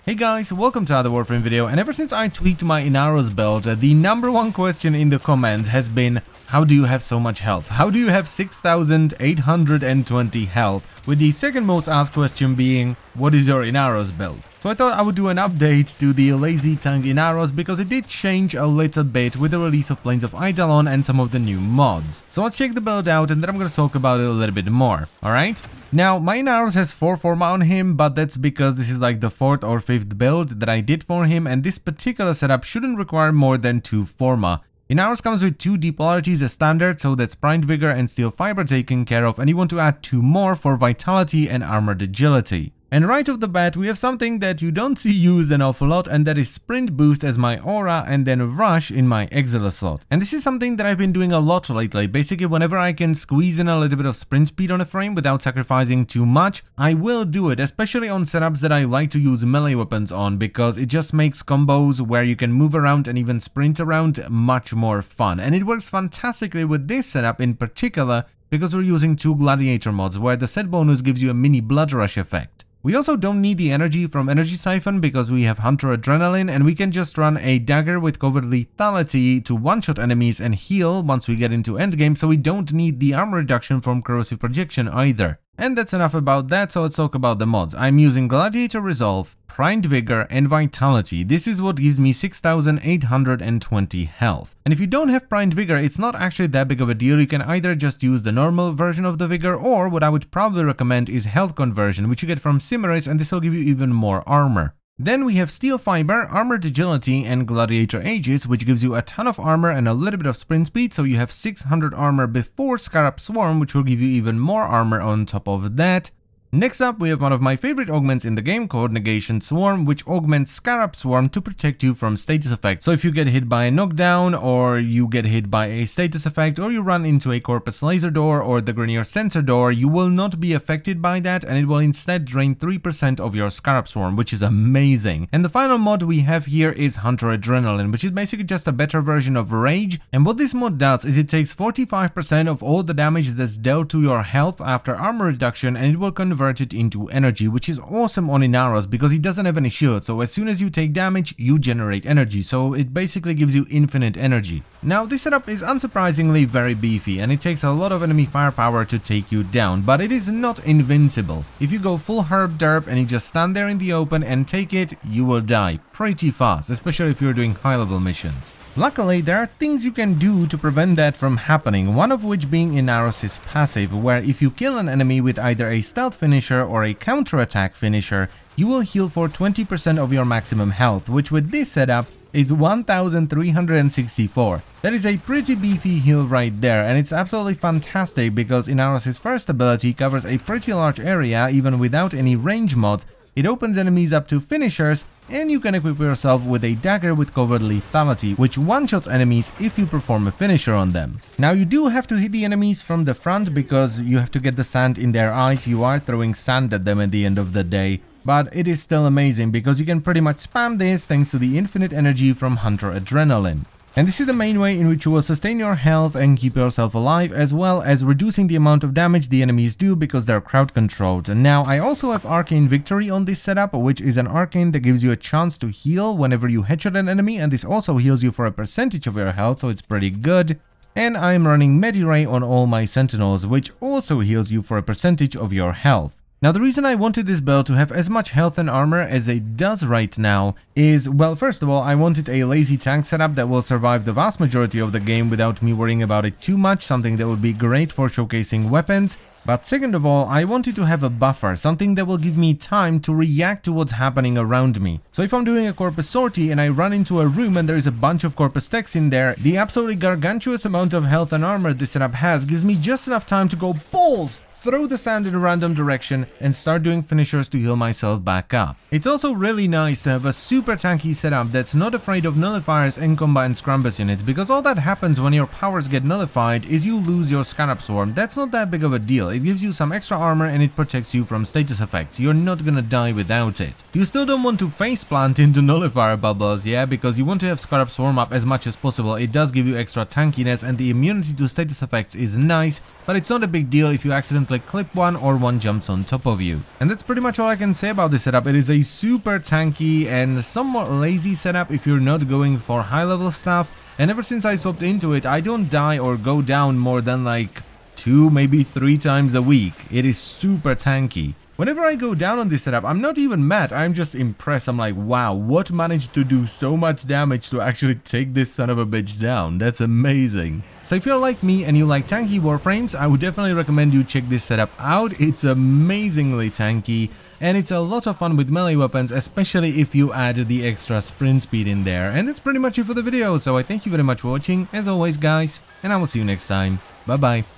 Hey guys, welcome to another Warframe video, and ever since I tweaked my Inaros build, the number one question in the comments has been, how do you have so much health? How do you have 6,820 health? With the second most asked question being, what is your Inaros build? So I thought I would do an update to the lazy tank Inaros because it did change a little bit with the release of Plains of Eidolon and some of the new mods. So let's check the build out and then I'm going to talk about it a little bit more, alright? Now, my Inaros has 4 Forma on him, but that's because this is like the 4th or 5th build that I did for him, and this particular setup shouldn't require more than 2 Forma. Inaros comes with 2 deep polarities as standard, so that's Primed Vigor and Steel Fiber taken care of, and you want to add 2 more for Vitality and Armored Agility. And right off the bat, we have something that you don't see used an awful lot, and that is Sprint Boost as my Aura and then Rush in my Exilus slot. And this is something that I've been doing a lot lately. Basically, whenever I can squeeze in a little bit of sprint speed on a frame without sacrificing too much, I will do it, especially on setups that I like to use melee weapons on, because it just makes combos where you can move around and even sprint around much more fun. And it works fantastically with this setup in particular, because we're using 2 Gladiator mods, where the set bonus gives you a mini Blood Rush effect. We also don't need the energy from Energy Siphon because we have Hunter Adrenaline, and we can just run a dagger with Covert Lethality to one-shot enemies and heal once we get into endgame, so we don't need the armor reduction from Corrosive Projection either. And that's enough about that, so let's talk about the mods. I'm using Gladiator Resolve, Primed Vigor and Vitality. This is what gives me 6,820 health. And if you don't have Primed Vigor, it's not actually that big of a deal. You can either just use the normal version of the Vigor, or what I would probably recommend is Health Conversion, which you get from Cimaris, and this will give you even more armor. Then we have Steel Fiber, Armored Agility and Gladiator Aegis, which gives you a ton of armor and a little bit of sprint speed, so you have 600 armor before Scarab Swarm, which will give you even more armor on top of that. Next up, we have one of my favorite augments in the game called Negation Swarm, which augments Scarab Swarm to protect you from status effects. So if you get hit by a knockdown, or you get hit by a status effect, or you run into a Corpus Laser Door or the Grenier Sensor Door, you will not be affected by that, and it will instead drain 3% of your Scarab Swarm, which is amazing. And the final mod we have here is Hunter Adrenaline, which is basically just a better version of Rage. And what this mod does is it takes 45% of all the damage that's dealt to your health after armor reduction, and it will convert it into energy, which is awesome on Inaros because he doesn't have any shield, so as soon as you take damage, you generate energy, so it basically gives you infinite energy. Now, this setup is unsurprisingly very beefy, and it takes a lot of enemy firepower to take you down, but it is not invincible. If you go full herb derp and you just stand there in the open and take it, you will die pretty fast, especially if you're doing high-level missions. Luckily, there are things you can do to prevent that from happening, one of which being Inaros' passive, where if you kill an enemy with either a stealth finisher or a counterattack finisher, you will heal for 20% of your maximum health, which with this setup is 1,364. That is a pretty beefy heal right there, and it's absolutely fantastic because Inaros' first ability covers a pretty large area even without any range mods. It opens enemies up to finishers, and you can equip yourself with a dagger with Covert Lethality, which one-shots enemies if you perform a finisher on them. Now, you do have to hit the enemies from the front because you have to get the sand in their eyes. You are throwing sand at them at the end of the day. But it is still amazing because you can pretty much spam this thanks to the infinite energy from Hunter Adrenaline. And this is the main way in which you will sustain your health and keep yourself alive, as well as reducing the amount of damage the enemies do because they're crowd controlled. And now I also have Arcane Victory on this setup, which is an arcane that gives you a chance to heal whenever you headshot an enemy, and this also heals you for a percentage of your health, so it's pretty good. And I'm running Mediray on all my Sentinels, which also heals you for a percentage of your health. Now, the reason I wanted this build to have as much health and armor as it does right now is, well, first of all, I wanted a lazy tank setup that will survive the vast majority of the game without me worrying about it too much, something that would be great for showcasing weapons. But second of all, I wanted to have a buffer, something that will give me time to react to what's happening around me. So if I'm doing a Corpus Sortie and I run into a room and there's a bunch of Corpus Techs in there, the absolutely gargantuous amount of health and armor this setup has gives me just enough time to go balls, throw the sand in a random direction, and start doing finishers to heal myself back up. It's also really nice to have a super tanky setup that's not afraid of nullifiers and combined Scrumbus units, because all that happens when your powers get nullified is you lose your Scarab Swarm. That's not that big of a deal. It gives you some extra armor and it protects you from status effects. You're not gonna die without it. You still don't want to faceplant into nullifier bubbles, yeah, because you want to have Scarab Swarm up as much as possible. It does give you extra tankiness, and the immunity to status effects is nice, but it's not a big deal if you accidentally simply clip one or one jumps on top of you. And that's pretty much all I can say about this setup. It is a super tanky and somewhat lazy setup if you're not going for high level stuff. And ever since I swapped into it, I don't die or go down more than like 2, maybe 3 times a week. It is super tanky. Whenever I go down on this setup, I'm not even mad, I'm just impressed. I'm like, wow, what managed to do so much damage to actually take this son of a bitch down? That's amazing. So if you're like me and you like tanky warframes, I would definitely recommend you check this setup out. It's amazingly tanky. And it's a lot of fun with melee weapons, especially if you add the extra sprint speed in there. And that's pretty much it for the video, so I thank you very much for watching, as always guys, and I will see you next time. Bye bye.